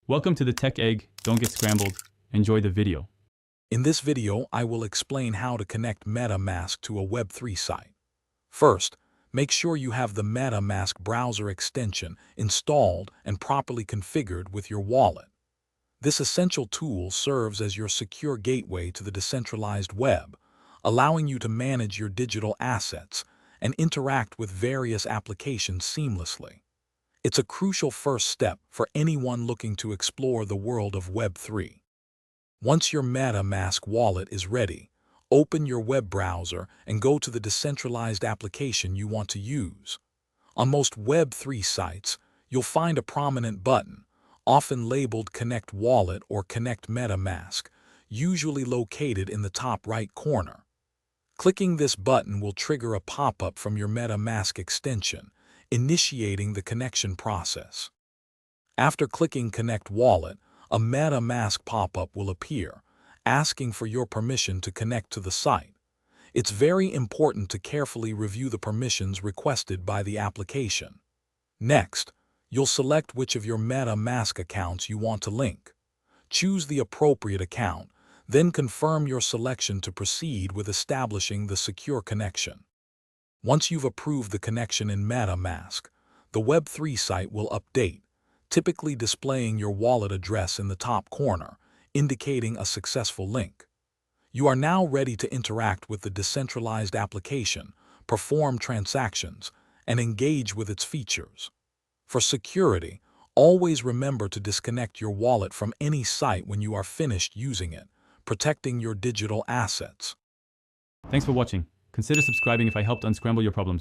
Welcome to the Tech Egg. Don't get scrambled. Enjoy the video. In this video, I will explain how to connect MetaMask to a Web3 site. First, make sure you have the MetaMask browser extension installed and properly configured with your wallet. This essential tool serves as your secure gateway to the decentralized web, allowing you to manage your digital assets and interact with various applications seamlessly. It's a crucial first step for anyone looking to explore the world of Web3. Once your MetaMask wallet is ready, open your web browser and go to the decentralized application you want to use. On most Web3 sites, you'll find a prominent button, often labeled Connect Wallet or Connect MetaMask, usually located in the top right corner. Clicking this button will trigger a pop-up from your MetaMask extension, initiating the connection process. After clicking Connect Wallet, a MetaMask pop-up will appear, asking for your permission to connect to the site. It's very important to carefully review the permissions requested by the application. Next, you'll select which of your MetaMask accounts you want to link. Choose the appropriate account, then confirm your selection to proceed with establishing the secure connection. Once you've approved the connection in MetaMask, the Web3 site will update, typically displaying your wallet address in the top corner, indicating a successful link. You are now ready to interact with the decentralized application, perform transactions, and engage with its features. For security, always remember to disconnect your wallet from any site when you are finished using it, protecting your digital assets. Thanks for watching. Consider subscribing if I helped unscramble your problems.